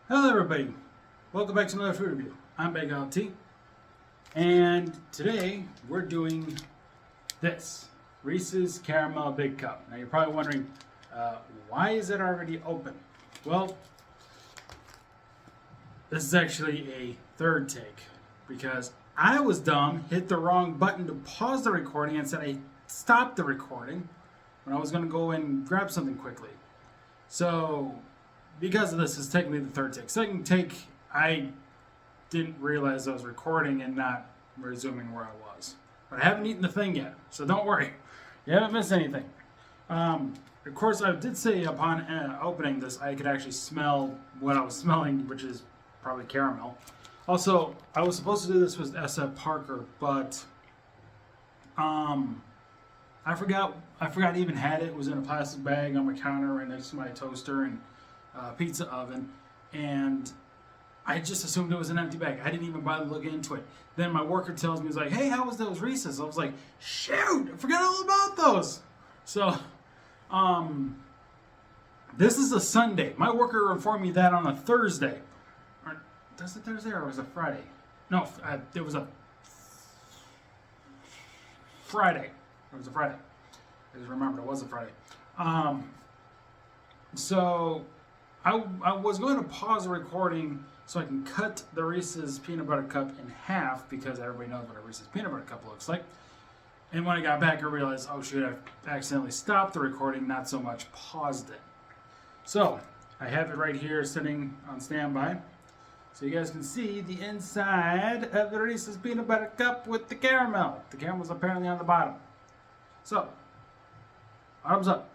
Hello everybody, welcome back to another food review. I'm BigLT, and today we're doing this, Reese's Caramel Big Cup. Now you're probably wondering, why is it already open? Well, this is actually a third take, because I was dumb, hit the wrong button to pause the recording and said I stopped the recording when I was going to go and grab something quickly. So because of this, it's technically the third take. Second take, I didn't realize I was recording and not resuming where I was. But I haven't eaten the thing yet, so don't worry. You haven't missed anything. Of course, I did say upon opening this, I could actually smell what I was smelling, which is probably caramel. Also, I was supposed to do this with SF Parker, but I forgot I even had it. It was in a plastic bag on my counter right next to my toaster and pizza oven, and I just assumed it was an empty bag. I didn't even bother to look into it. Then my worker tells me, he's like, "Hey, how was those Reese's?" I was like, "Shoot, I forgot all about those." So, this is a Sunday. My worker informed me that on a Thursday. Or, was it Thursday or was it Friday? No, it was a Friday. It was a Friday. I just remembered it was a Friday. So I was going to pause the recording so I can cut the Reese's peanut butter cup in half, because everybody knows what a Reese's peanut butter cup looks like. And when I got back, I realized, oh shoot, I accidentally stopped the recording, not so much paused it. So I have it right here sitting on standby, so you guys can see the inside of the Reese's peanut butter cup with the caramel. The caramel's apparently on the bottom. So, bottoms up.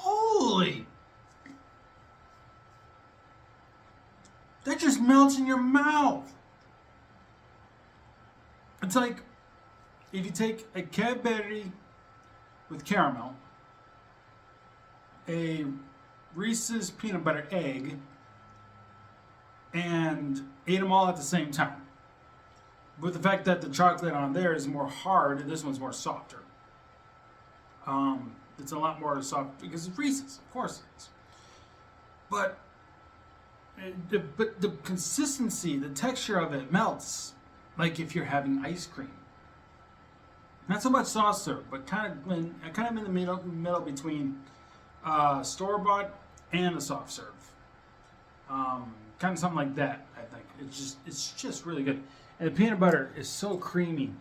Holy! That just melts in your mouth. It's like if you take a Cadbury with caramel, a Reese's peanut butter egg, and ate them all at the same time. With the fact that the chocolate on there is more hard and this one's more softer. It's a lot more soft because it's Reese's, of course it is. But the consistency, the texture of it melts like if you're having ice cream. Not so much soft serve, but kind of in the middle between store bought and a soft serve. Kind of something like that. I think it's just really good, and the peanut butter is so creamy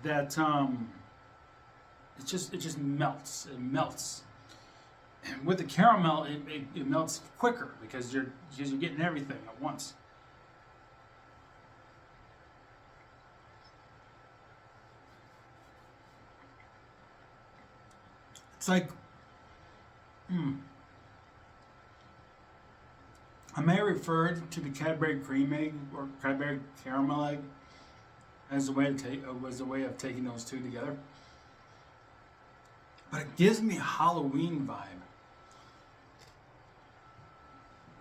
that it just melts. It melts. And with the caramel, it melts quicker because you're getting everything at once. It's like, I may have referred to the Cadbury cream egg or Cadbury caramel egg as a way of taking those two together, but it gives me a Halloween vibe.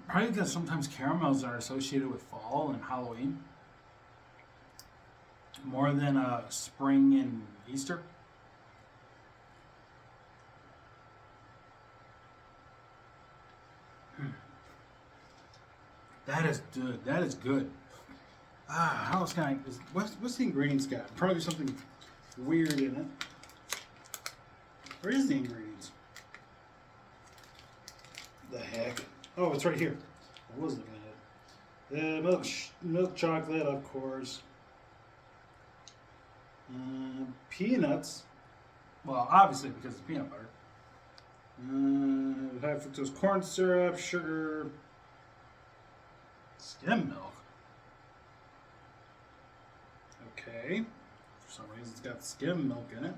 Probably because sometimes caramels are associated with fall and Halloween more than spring and Easter. That is good. That is good. How else can I? What's the ingredients got? Probably something weird in it. Where is the ingredients? The heck? Oh, it's right here. I was looking at it. Milk chocolate, of course. Peanuts. Well, obviously because it's peanut butter. High fructose corn syrup, sugar, skim milk. Okay. For some reason, it's got skim milk in it.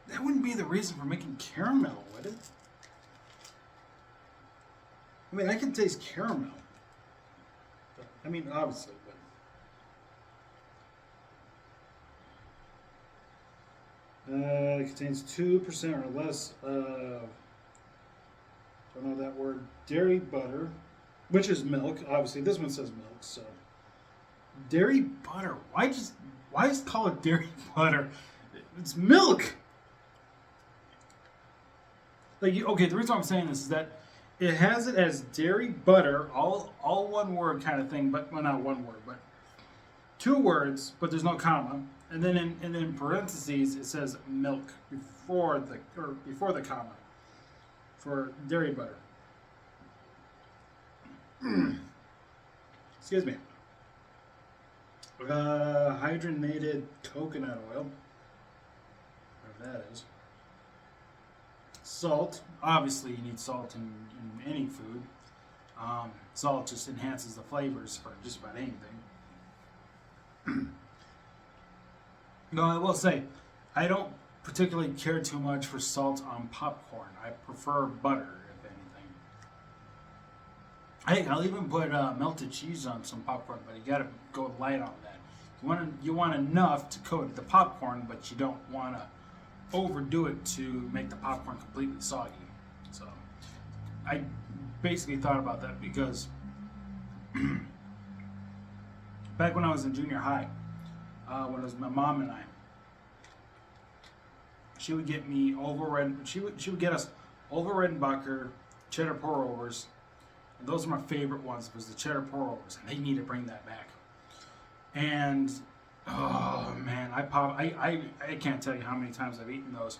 That wouldn't be the reason for making caramel, would it? I mean, I can taste caramel. But, I mean, obviously, but it contains 2% or less of, don't know that word, dairy butter, which is milk. Obviously, this one says milk. So dairy butter. Why just call it dairy butter? It's milk. Okay, the reason why I'm saying this is that it has it as dairy butter, all one word kind of thing, but well, not one word, but two words, but there's no comma, and then in parentheses it says milk before the comma for dairy butter. Excuse me. Hydrogenated coconut oil, whatever that is. Salt. Obviously, you need salt in any food. Salt just enhances the flavors for just about anything. No, I will say, I don't particularly care too much for salt on popcorn. I prefer butter, if anything. Hey, I'll even put melted cheese on some popcorn, but you gotta go light on that. You want enough to coat the popcorn, but you don't want to overdo it to make the popcorn completely soggy. So I basically thought about that because back when I was in junior high, when it was my mom and I, she would get me she would get us Over Redenbacher cheddar pour overs, and those are my favorite ones. Was the cheddar pour overs, and they need to bring that back. And oh man, I can't tell you how many times I've eaten those.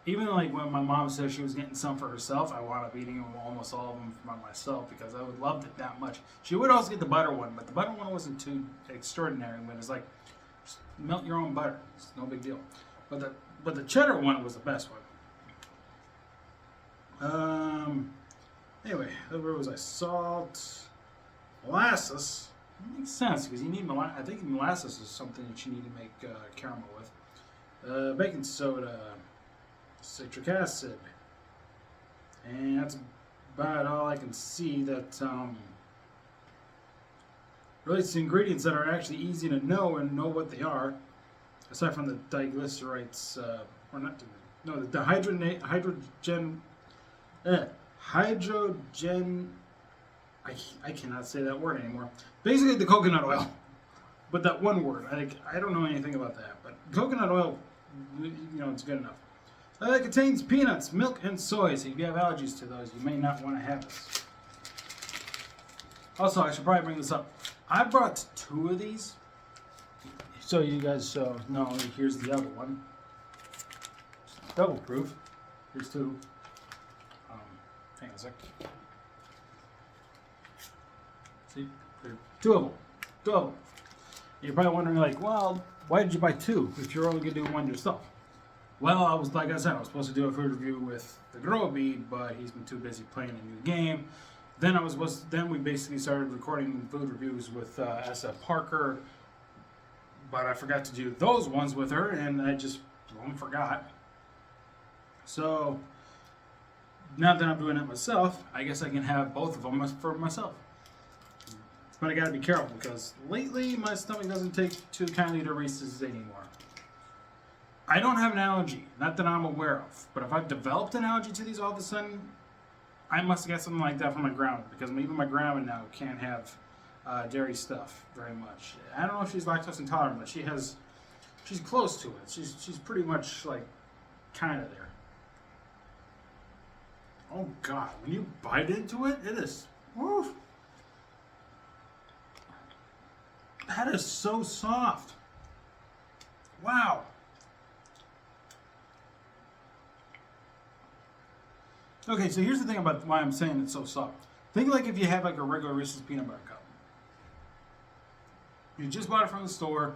Even like when my mom said she was getting some for herself, I wound up eating almost all of them for myself because I loved it that much. She would also get the butter one, but the butter one wasn't too extraordinary. When it's like, just melt your own butter, it's no big deal. But the cheddar one was the best one. Anyway, where was I? Salt, molasses. It makes sense because you need molasses. I think molasses is something that you need to make caramel with. Baking soda, citric acid, and that's about all I can see. That relates to ingredients that are actually easy to know and know what they are, aside from the diglycerides, or not. No, the hydrogen. I cannot say that word anymore. Basically, the coconut oil, but that one word. I don't know anything about that, but coconut oil, it's good enough. It contains peanuts, milk, and soy. So if you have allergies to those, you may not want to have this. Also, I should probably bring this up. I brought 2 of these, so you guys know. Here's the other one. Double proof. Here's 2. Hang on a sec. See, there are 2 of them. 2 of them. You're probably wondering, like, well, why did you buy 2 if you're only gonna do 1 yourself? Well, I was supposed to do a food review with the Grow Bead, but he's been too busy playing a new game. Then we basically started recording food reviews with SF Parker, but I forgot to do those ones with her, and I just forgot. So now that I'm doing it myself, I guess I can have both of them for myself. But I gotta be careful because lately my stomach doesn't take too kindly to Reese's anymore. I don't have an allergy, not that I'm aware of, but if I've developed an allergy to these all of a sudden, I must have got something like that from my grandma, because even my grandma now can't have dairy stuff very much. I don't know if she's lactose intolerant, but she's close to it. She's pretty much like kind of there. Oh God, when you bite into it, it is, woof. That is so soft. Wow. Okay, so here's the thing about why I'm saying it's so soft. Think like if you have like a regular Reese's peanut butter cup. You just bought it from the store.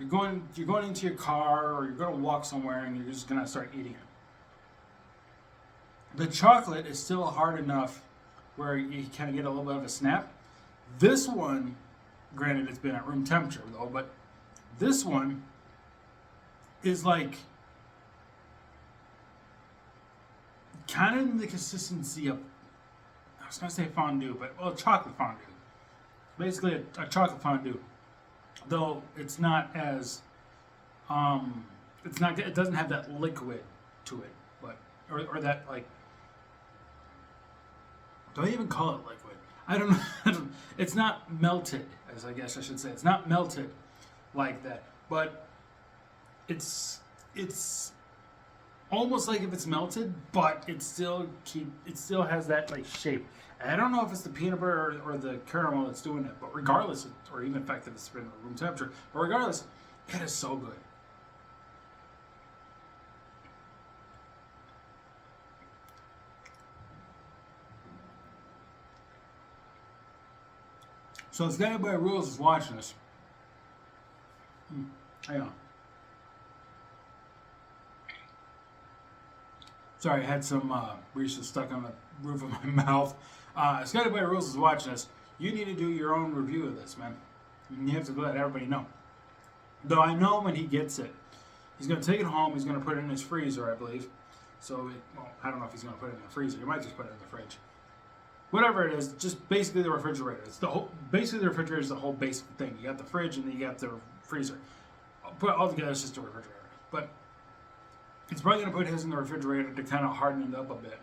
You're going into your car, or you're going to walk somewhere, and you're just going to start eating it. The chocolate is still hard enough where you kind of get a little bit of a snap. This one, granted it's been at room temperature though, but this one is like kind of in the consistency of, I was going to say fondue, but chocolate fondue. Basically a chocolate fondue. Though it's not as, it doesn't have that liquid to it, but, or that like, do I even call it liquid? I don't know. It's not melted, as I guess I should say. It's not melted like that, but it's almost like if it's melted, but it still has that like shape. And I don't know if it's the peanut butter or the caramel that's doing it, but regardless, or even in fact if it's been room temperature, but regardless, it is so good. So if anybody rules is watching this, hang on. Sorry, I had some Reese stuck on the roof of my mouth. If anybody rules is watching this, you need to do your own review of this, man. You have to let everybody know. Though I know when he gets it, he's going to take it home. He's going to put it in his freezer, I believe. So, well, I don't know if he's going to put it in the freezer. He might just put it in the fridge. Whatever it is, just basically the refrigerator. It's basically the refrigerator is the whole basic thing. You got the fridge and then you got the freezer. Put it all together, it's just a refrigerator. But he's probably going to put his in the refrigerator to kind of harden it up a bit,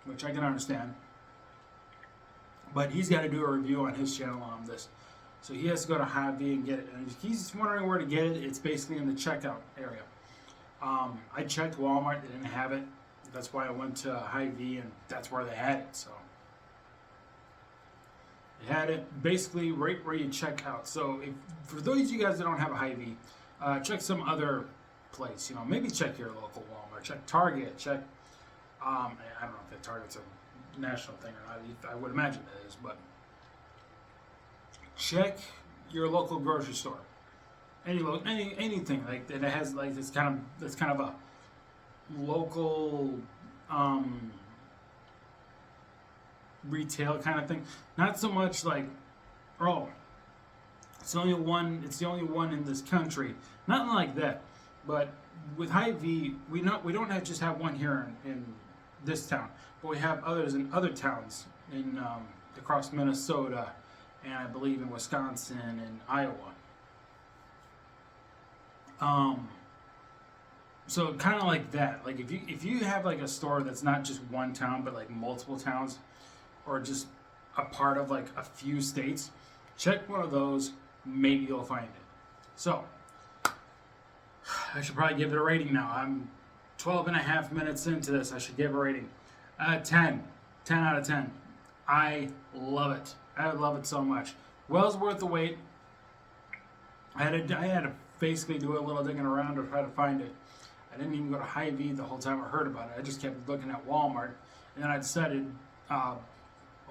which I can understand. But he's got to do a review on his channel on this. So he has to go to Hy-Vee and get it. And if he's wondering where to get it, it's basically in the checkout area. I checked Walmart, they didn't have it. That's why I went to Hy-Vee, and that's where they had it. So they had it basically right where you check out. So for those of you guys that don't have a Hy-Vee, check some other place. Maybe check your local Walmart. Check Target. Check. I don't know if Target's a national thing or not. I would imagine it is, but check your local grocery store. Anything like that has like that's kind of a local retail kind of thing. Not so much like, oh, it's the only one in this country. Nothing like that. But with Hy-Vee, we don't just have one here in this town, but we have others in other towns in across Minnesota, and I believe in Wisconsin and Iowa. So kind of like that. Like if you have like a store that's not just one town but like multiple towns, or just a part of like a few states, check one of those. Maybe you'll find it. So I should probably give it a rating now. I'm 12 and a half minutes into this. I should give a rating. 10 out of 10. I love it. I love it so much. Well worth the wait. I had to basically do a little digging around to try to find it. I didn't even go to Hy-Vee the whole time I heard about it. I just kept looking at Walmart, and then I decided a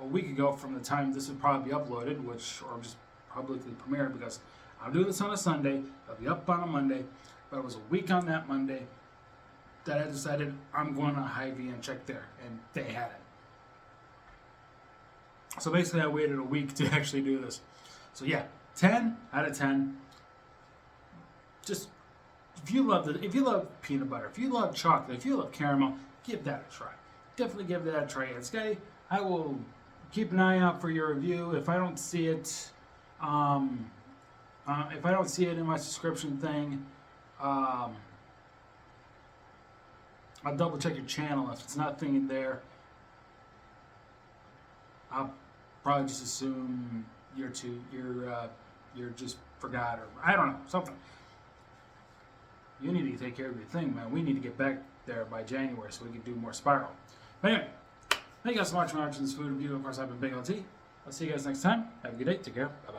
week ago, from the time this would probably be uploaded, or just publicly premiered, because I'm doing this on a Sunday. It'll be up on a Monday, but it was a week on that Monday that I decided I'm going to Hy-Vee and check there, and they had it. So basically, I waited a week to actually do this. So yeah, 10 out of 10. Just if you love peanut butter, if you love chocolate, if you love caramel, give that a try. Definitely give that a try. And Scotty, I will keep an eye out for your review. If I don't see it, in my subscription thing, I'll double check your channel. If it's not thinking there, I'll probably just assume you're just forgot, or I don't know, something. You need to take care of your thing, man. We need to get back there by January so we can do more Spiral. But anyway, thank you guys so much for watching this food review. Of course, I've been BigLT. I'll see you guys next time. Have a good day. Take care. Bye-bye.